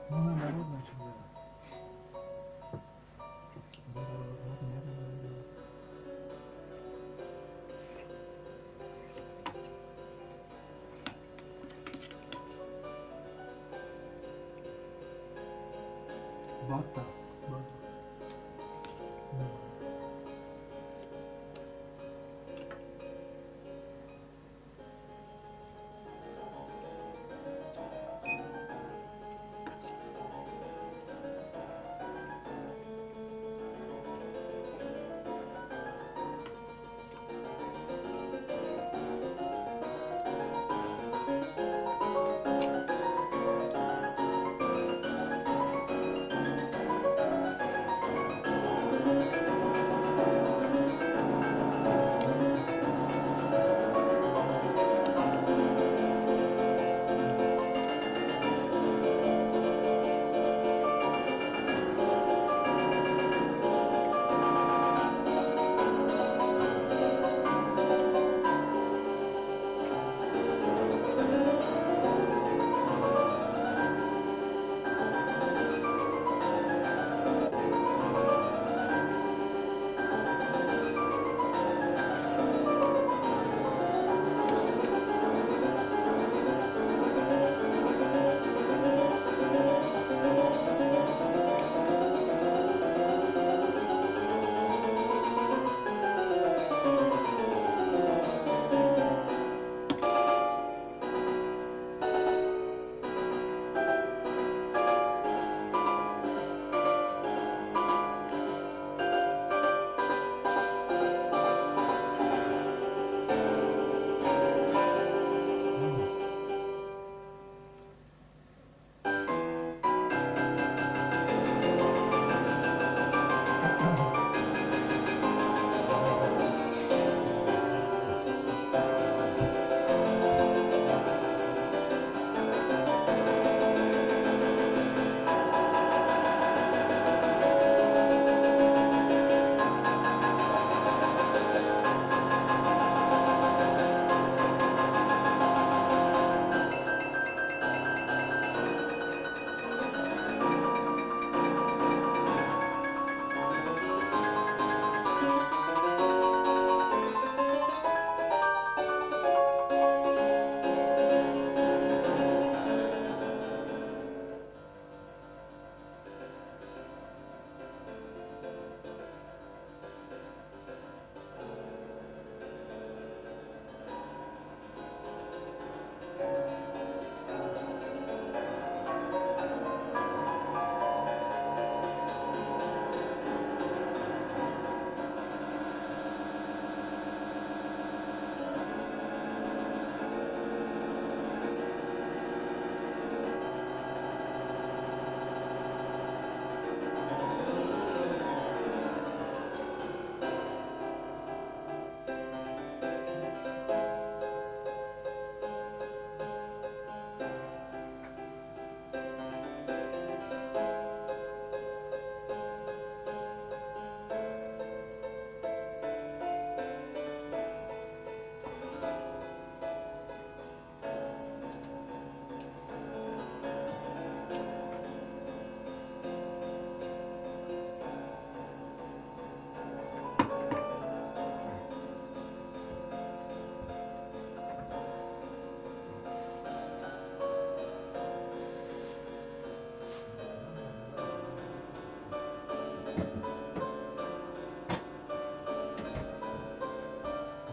Ну, она народная, чем да. Бата.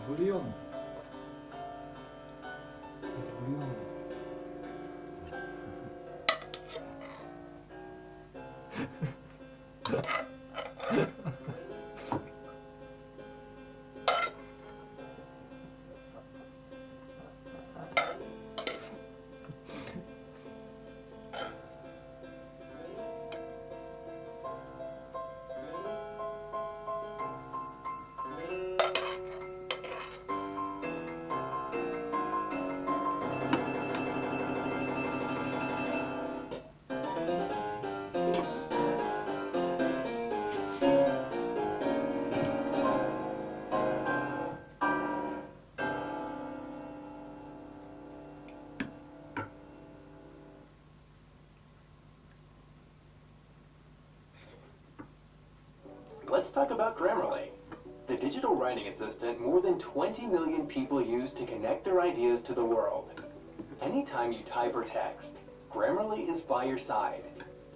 Бульон. Бульон. let's talk about Grammarly. The digital writing assistant more than 20 million people use to connect their ideas to the world. Anytime you type or text, Grammarly is by your side,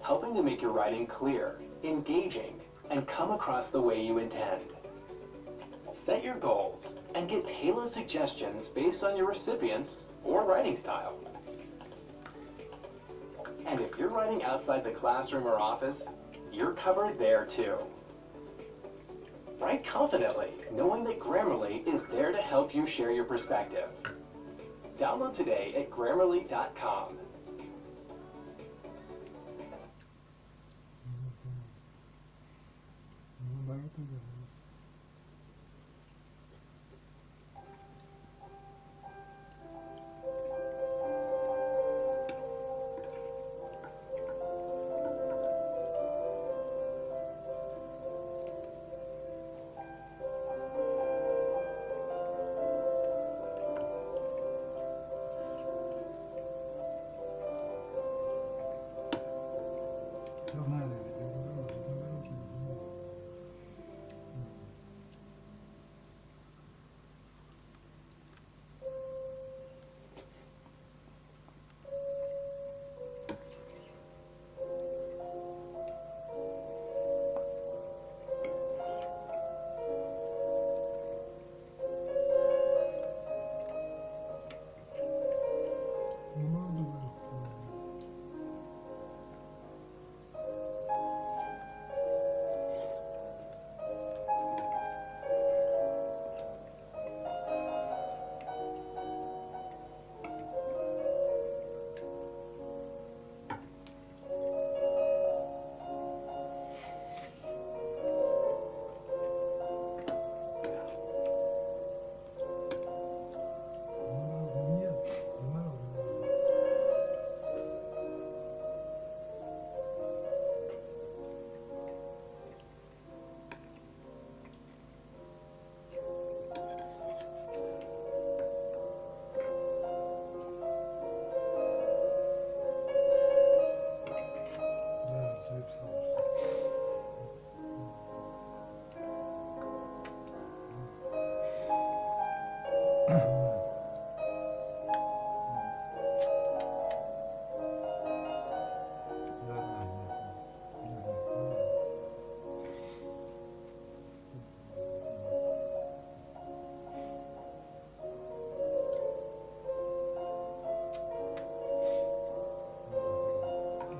helping to make your writing clear, engaging, and come across the way you intend. Set your goals and get tailored suggestions based on your recipients or writing style. And if you're writing outside the classroom or office, you're covered there too. Write confidently, knowing that Grammarly is there to help you share your perspective. Download today at grammarly.com. Я знаю, я говорю, очень.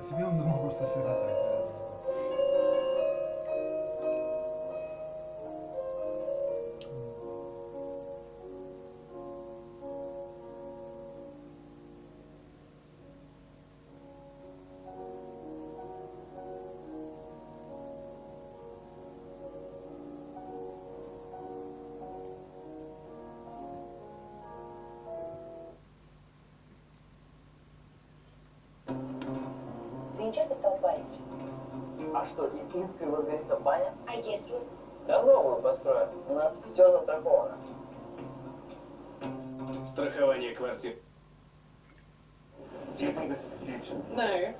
Себе он думал просто всегда так. Ты не часто стал парить? А что, из искры возгорится баня? А если? Да новую построю. У нас все застраховано. Страхование квартир. Do you think this is the future? No.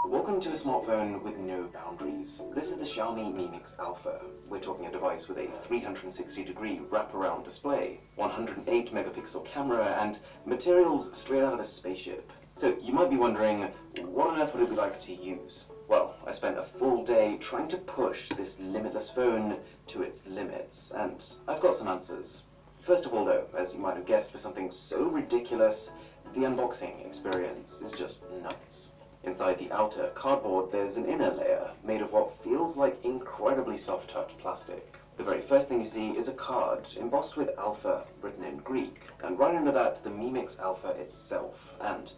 Welcome to a smartphone with no boundaries. This is the Xiaomi Mi Mix Alpha. We're talking a device with a 360-degree wraparound display, 108 megapixel camera, and materials straight out of a spaceship. So you might be wondering, what on earth would it be like to use? Well, I spent a full day trying to push this limitless phone to its limits, and I've got some answers. First of all though, as you might have guessed, for something so ridiculous, the unboxing experience is just nuts. Inside the outer cardboard, there's an inner layer made of what feels like incredibly soft-touch plastic. The very first thing you see is a card embossed with Alpha written in Greek, and right under that, the Mi Mix Alpha itself. And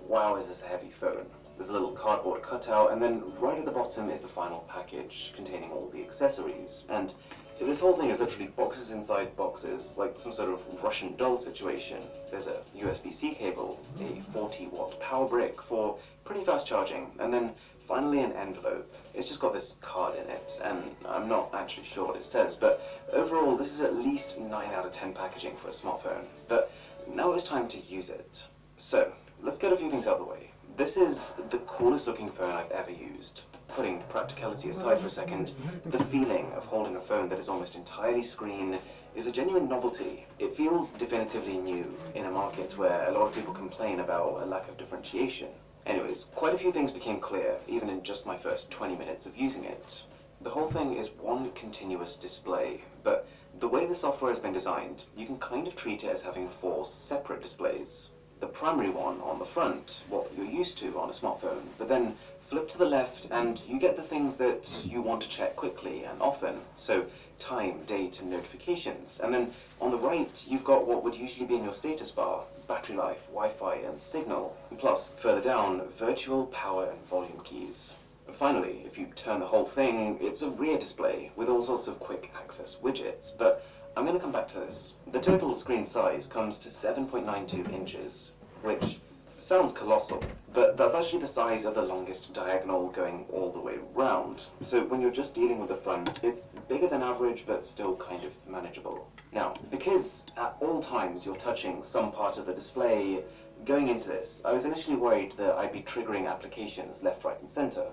wow, is this a heavy phone. There's a little cardboard cutout, and then right at the bottom is the final package containing all the accessories. And this whole thing is literally boxes inside boxes, like some sort of Russian doll situation. There's a USB-C cable, a 40-watt power brick for pretty fast charging, and then finally an envelope. It's just got this card in it, and I'm not actually sure what it says, but overall this is at least 9 out of 10 packaging for a smartphone. But now it's time to use it. So, let's get a few things out of the way. This is the coolest looking phone I've ever used. Putting practicality aside for a second, the feeling of holding a phone that is almost entirely screen is a genuine novelty. It feels definitively new in a market where a lot of people complain about a lack of differentiation. Anyways, quite a few things became clear, even in just my first 20 minutes of using it. The whole thing is one continuous display, but the way the software has been designed, you can kind of treat it as having 4 separate displays. The primary one on the front, what you're used to on a smartphone, but then flip to the left and you get the things that you want to check quickly and often, so time, date, and notifications. And then on the right, you've got what would usually be in your status bar, battery life, Wi-Fi, and signal, plus further down, virtual power and volume keys. And finally, if you turn the whole thing, it's a rear display with all sorts of quick access widgets, but I'm going to come back to this. The total screen size comes to 7.92 inches, which sounds colossal, but that's actually the size of the longest diagonal going all the way round. So when you're just dealing with the front, it's bigger than average, but still kind of manageable. Now, because at all times you're touching some part of the display, going into this, I was initially worried that I'd be triggering applications left, right, and center,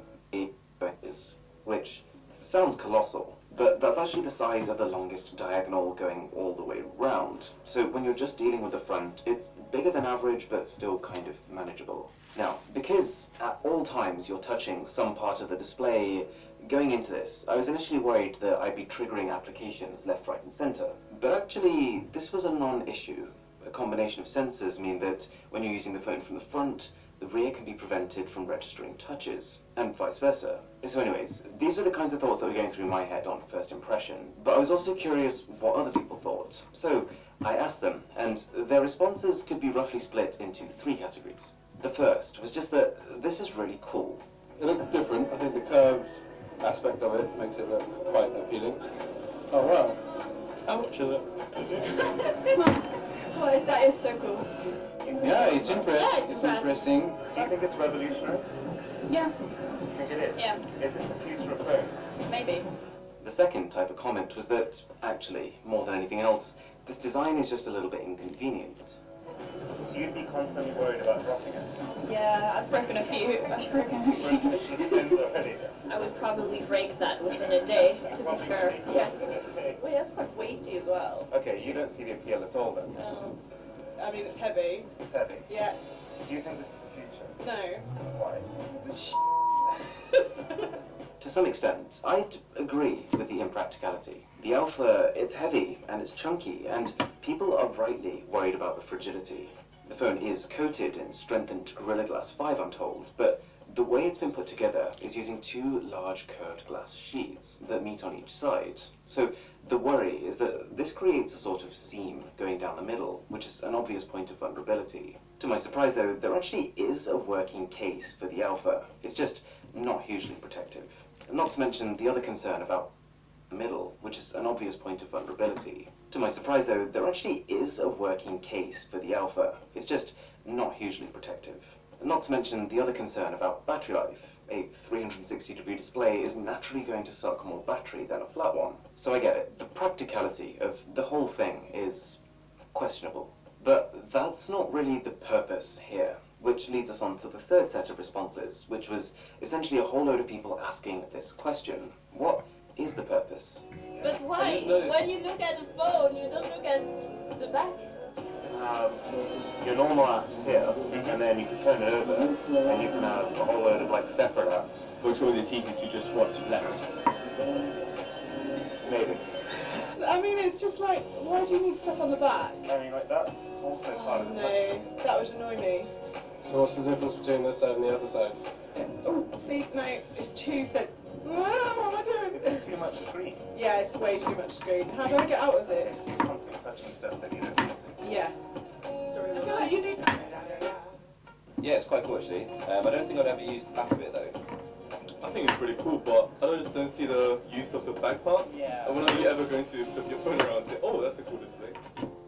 which sounds colossal, but that's actually the size of the longest diagonal going all the way round. So when you're just dealing with the front, it's bigger than average, but still kind of manageable. Now, because at all times you're touching some part of the display, going into this, I was initially worried that I'd be triggering applications left, right, and center. But actually, this was a non-issue. A combination of sensors mean that when you're using the phone from the front, the rear can be prevented from registering touches, and vice versa. So anyways, these were the kinds of thoughts that were going through my head on first impression, but I was also curious what other people thought. So I asked them, and their responses could be roughly split into 3 categories. The first was just that this is really cool. It looks different. I think the curved aspect of it makes it look quite appealing. Oh wow. How much is it? Well, that is so cool. Yeah, it's interesting. Yeah, it's interesting. Do you think it's revolutionary? Yeah, You think it is? Yeah. Is this the future of phones? maybe. The second type of comment was that, actually, more than anything else, this design is just a little bit inconvenient. So you'd be constantly worried about dropping it? Yeah, I've broken a few. Phones already. I would probably break that within a day, to be fair. Yeah. Well, yeah, it's quite weighty as well. Okay, you don't see the appeal at all then? I mean, it's heavy. It's heavy. Yeah. Do you think this is the future? No. Why? To some extent, I'd agree with the impracticality. The Alpha, it's heavy and it's chunky, and people are rightly worried about the fragility. The phone is coated in strengthened Gorilla Glass 5, I'm told, but the way it's been put together is using 2 large curved glass sheets that meet on each side. So the worry is that this creates a sort of seam going down the middle, which is an obvious point of vulnerability. To my surprise though, there actually is a working case for the Alpha. It's just not hugely protective. Not to mention the other concern about the middle, which is an obvious point of vulnerability. To my surprise though, there actually is a working case for the Alpha. It's just not hugely protective. Not to mention the other concern about battery life. A 360-degree display is naturally going to suck more battery than a flat one. So I get it. The practicality of the whole thing is questionable. But that's not really the purpose here, which leads us on to the third set of responses, which was essentially a whole load of people asking this question. What is the purpose? But why? When you look at the phone, you don't look at the back. Your normal apps here, and then you can turn it over, and you can have a whole load of like separate apps. But surely it's easy to just watch left. Maybe. I mean, it's just like, why do you need stuff on the back? I mean, like that's also part of the touch. No, that would annoy me. So what's the difference between this side and the other side? Oh, see, no, it's too set. What am I doing? Is it too much screen? Yeah, it's way too much screen. How do I get out of this? You're constantly touching stuff that you don't need to. Yeah. I feel like you need. Yeah, it's quite cool actually. I don't think I'd ever use the back of it though. I think it's pretty cool, but I just don't see the use of the back part. Yeah. And when are you ever going to flip your phone around and say, oh, that's a cool display?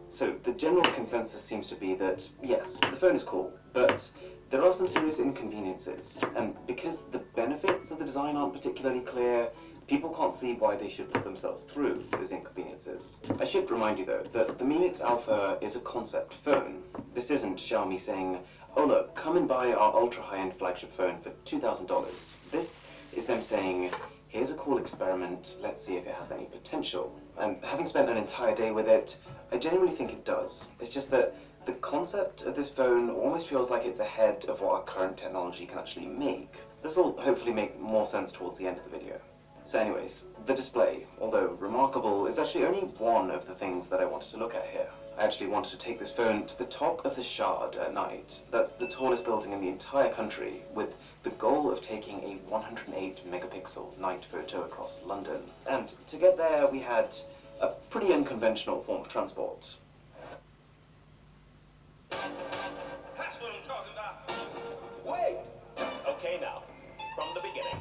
So the general consensus seems to be that, yes, the phone is cool, but there are some serious inconveniences, and because the benefits of the design aren't particularly clear, people can't see why they should put themselves through those inconveniences. I should remind you though, that the Mi Mix Alpha is a concept phone. This isn't Xiaomi saying, oh look, come and buy our ultra high-end flagship phone for $2,000. This is them saying, here's a cool experiment, let's see if it has any potential. And having spent an entire day with it, I genuinely think it does. It's just that the concept of this phone almost feels like it's ahead of what our current technology can actually make. This will hopefully make more sense towards the end of the video. So anyways, the display, although remarkable, is actually only one of the things that I wanted to look at here. I actually wanted to take this phone to the top of the Shard at night. That's the tallest building in the entire country, with the goal of taking a 108 megapixel night photo across London. And to get there, we had a pretty unconventional form of transport. That's what I'm talking about. Wait! Okay now, from the beginning.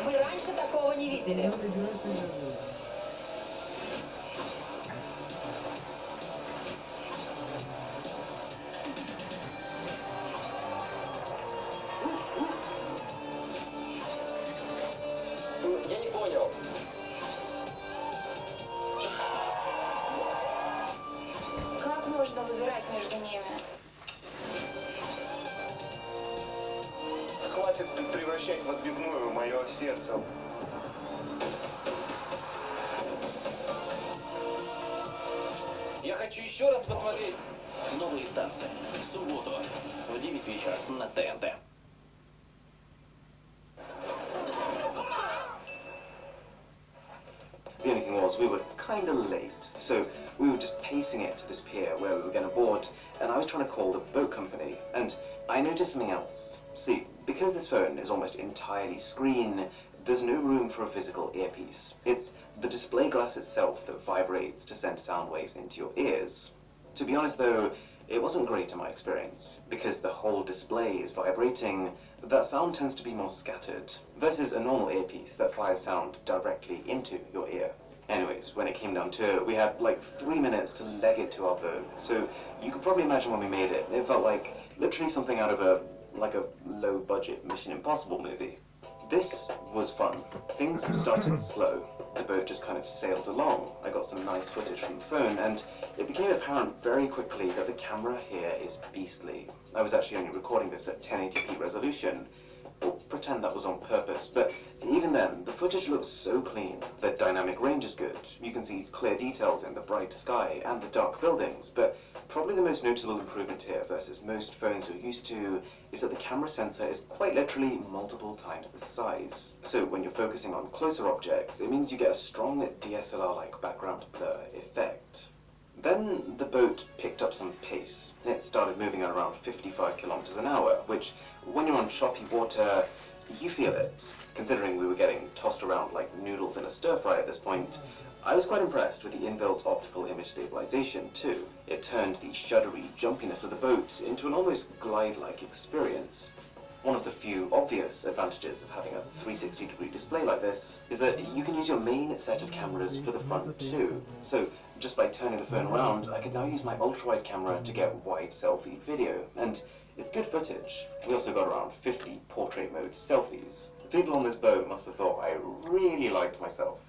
Вы раньше такого не видели. Я не понял. Как можно выбирать между ними? Хватит превращать в отбивную мое сердце. Я хочу еще раз посмотреть новые танцы в субботу в 9 вечера на ТНТ. The only thing was, we were kind of late, so we were just pacing it to this pier where we were going to board, and I was trying to call the boat company, and I noticed something else. See, because this phone is almost entirely screen, there's no room for a physical earpiece. It's the display glass itself that vibrates to send sound waves into your ears. To be honest though, it wasn't great in my experience. Because the whole display is vibrating, that sound tends to be more scattered, versus a normal earpiece that fires sound directly into your ear. Anyways, when it came down to it, we had like 3 minutes to leg it to our boat, so you could probably imagine when we made it, it felt like literally something out of a low-budget Mission Impossible movie. This was fun. Things started slow. The boat just kind of sailed along. I got some nice footage from the phone, and it became apparent very quickly that the camera here is beastly. I was actually only recording this at 1080p resolution. We'll pretend that was on purpose, but even then, the footage looks so clean. The dynamic range is good. You can see clear details in the bright sky and the dark buildings, but probably the most notable improvement here versus most phones you're used to is that the camera sensor is quite literally multiple times the size. So when you're focusing on closer objects, it means you get a strong DSLR-like background blur effect. Then the boat picked up some pace. It started moving at around 55 kilometers an hour, which, when you're on choppy water, you feel it. Considering we were getting tossed around like noodles in a stir-fry at this point, I was quite impressed with the inbuilt optical image stabilization too. It turned the shuddery jumpiness of the boat into an almost glide-like experience. One of the few obvious advantages of having a 360-degree display like this is that you can use your main set of cameras for the front too. So just by turning the phone around, I can now use my ultra-wide camera to get wide selfie video, and it's good footage. We also got around 50 portrait mode selfies. The people on this boat must have thought I really liked myself.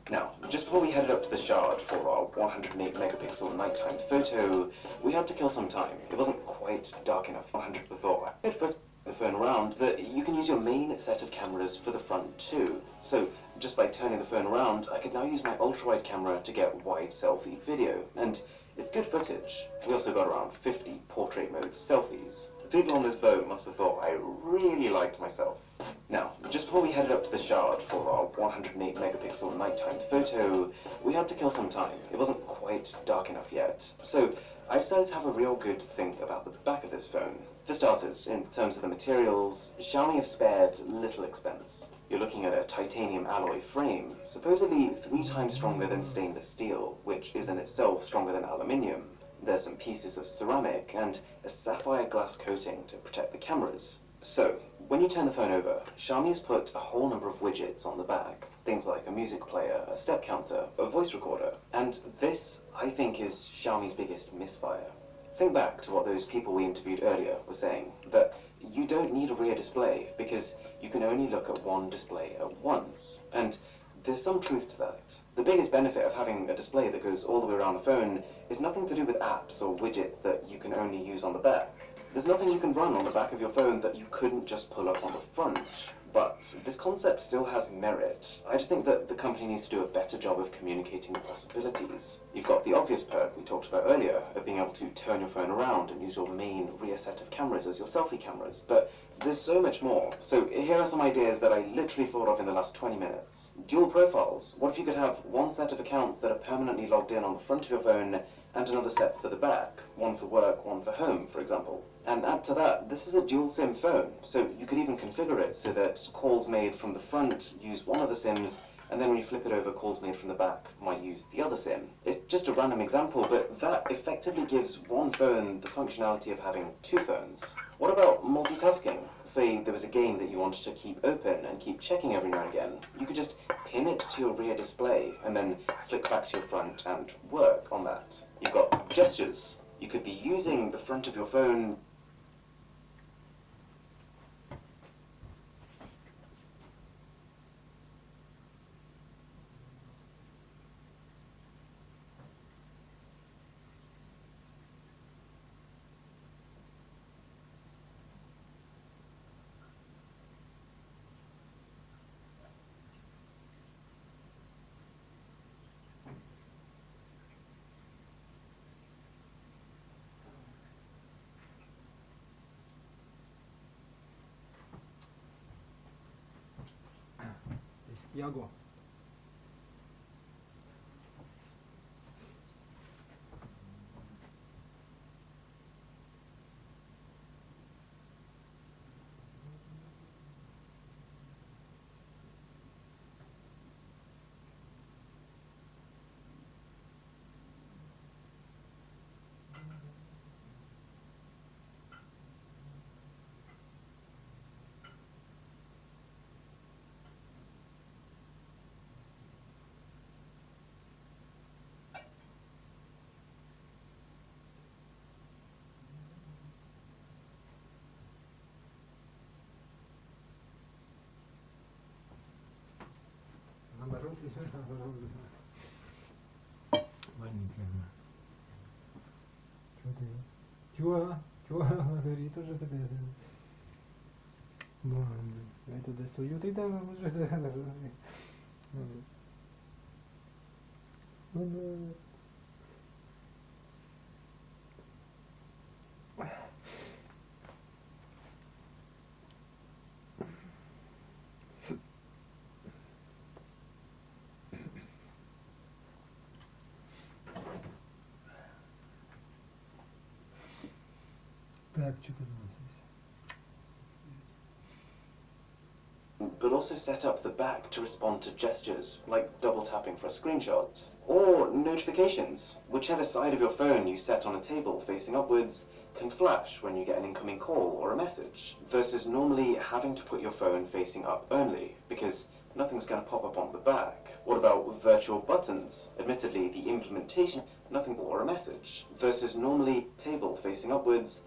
Now, just before we headed up to the Shard for our 108 megapixel nighttime photo, we had to kill some time. It wasn't quite dark enough. 100 the thought. Good footage. The phone around that you can use your main set of cameras for the front too. So just by turning the phone around, I could now use my ultra-wide camera to get wide selfie video, and it's good footage. We also got around 50 portrait mode selfies. The The people on this boat must have thought I really liked myself. Now, just before we headed up to the Shard for our 108 megapixel nighttime photo, we had to kill some time. It wasn't quite dark enough yet. So I decided to have a real good think about the back of this phone. For starters, in terms of the materials, Xiaomi have spared little expense. You're looking at a titanium alloy frame, supposedly 3 times stronger than stainless steel, which is in itself stronger than aluminium. There's some pieces of ceramic and a sapphire glass coating to protect the cameras. So, when you turn the phone over, Xiaomi has put a whole number of widgets on the back. Things like a music player, a step counter, a voice recorder. And this, I think, is Xiaomi's biggest misfire. Think back to what those people we interviewed earlier were saying, that you don't need a rear display because you can only look at one display at once. And there's some truth to that. The biggest benefit of having a display that goes all the way around the phone is nothing to do with apps or widgets that you can only use on the back. There's nothing you can run on the back of your phone that you couldn't just pull up on the front. But this concept still has merit. I just think that the company needs to do a better job of communicating the possibilities. You've got the obvious perk we talked about earlier of being able to turn your phone around and use your main rear set of cameras as your selfie cameras, but there's so much more. So here are some ideas that I literally thought of in the last 20 minutes. Dual profiles. What if you could have one set of accounts that are permanently logged in on the front of your phone and another set for the back, one for work, one for home, for example. And add to that, this is a dual SIM phone, so you could even configure it so that calls made from the front use one of the SIMs, and then when you flip it over, calls made from the back might use the other SIM. It's just a random example, but that effectively gives one phone the functionality of having 2 phones. What about multitasking? Say there was a game that you wanted to keep open and keep checking every now and again. You could just pin it to your rear display and then flick back to your front and work on that. You've got gestures. You could be using the front of your phone . Яго. Наоборот, рисуешь, наоборот. Маленькая она. Чего ты? Чего? Чего? Говорит, тоже ты. Ну, это да свою ты там уже да. Ну. Так, что-то But also set up the back to respond to gestures, like double tapping for a screenshot. Or notifications. Whichever side of your phone you set on a table facing upwards can flash when you get an incoming call or a message, versus normally having to put your phone facing up only, because nothing's going to pop up on the back. What about virtual buttons? Admittedly, the implementation, nothing or a message, versus normally table facing upwards,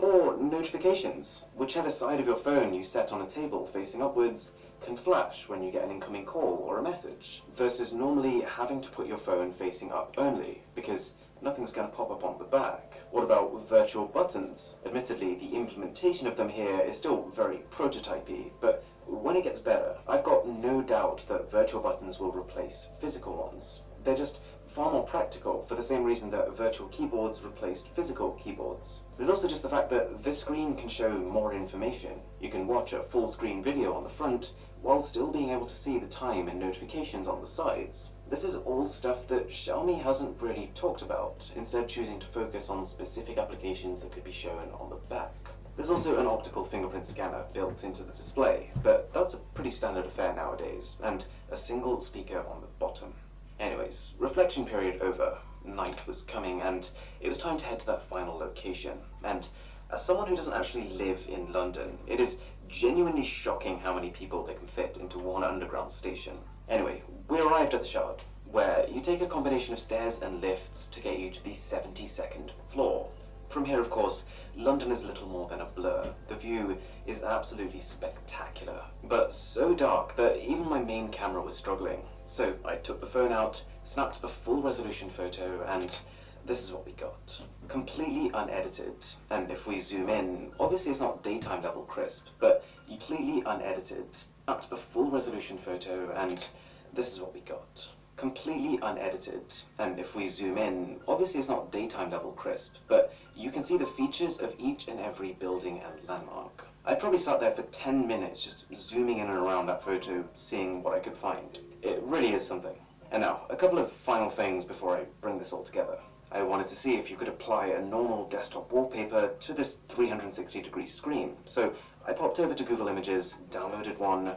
or notifications. Whichever side of your phone you set on a table facing upwards can flash when you get an incoming call or a message, versus normally having to put your phone facing up only, because nothing's going to pop up on the back. What about virtual buttons? Admittedly, the implementation of them here is still very prototypey, but when it gets better, I've got no doubt that virtual buttons will replace physical ones. They're just far more practical for the same reason that virtual keyboards replaced physical keyboards. There's also just the fact that this screen can show more information. You can watch a full screen video on the front while still being able to see the time and notifications on the sides. This is all stuff that Xiaomi hasn't really talked about, instead choosing to focus on specific applications that could be shown on the back. There's also an optical fingerprint scanner built into the display, but that's a pretty standard affair nowadays, and a single speaker on the bottom. Anyways, reflection period over. Night was coming, and it was time to head to that final location. And as someone who doesn't actually live in London, it is genuinely shocking how many people they can fit into one underground station. Anyway, we arrived at the Shard, where you take a combination of stairs and lifts to get you to the 72nd floor. From here, of course, London is little more than a blur. The view is absolutely spectacular, but so dark that even my main camera was struggling. So I took the phone out, snapped a full resolution photo, and this is what we got. Completely unedited, and if we zoom in, obviously it's not daytime level crisp, but completely unedited. Snapped a full resolution photo, and this is what we got. Completely unedited, and if we zoom in, obviously it's not daytime level crisp, but you can see the features of each and every building and landmark. I probably sat there for 10 minutes just zooming in and around that photo, seeing what I could find. It really is something. And now, a couple of final things before I bring this all together. I wanted to see if you could apply a normal desktop wallpaper to this 360-degree screen. So I popped over to Google Images, downloaded one,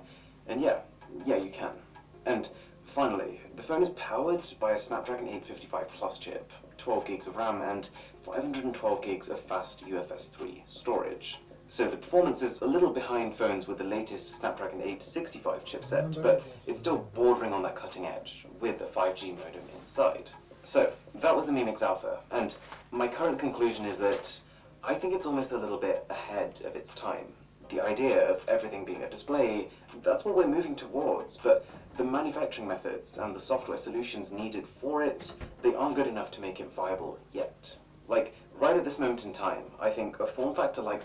and yeah, you can. And finally, the phone is powered by a Snapdragon 855 Plus chip, 12 gigs of RAM, and 512 gigs of fast UFS 3 storage. So the performance is a little behind phones with the latest Snapdragon 865 chipset, but it's still bordering on that cutting edge, with a 5G modem inside. So, that was the Mi Mix Alpha, and my current conclusion is that I think it's almost a little bit ahead of its time. The idea of everything being a display, that's what we're moving towards, but the manufacturing methods and the software solutions needed for it, they aren't good enough to make it viable yet. Like, right at this moment in time, I think a form factor like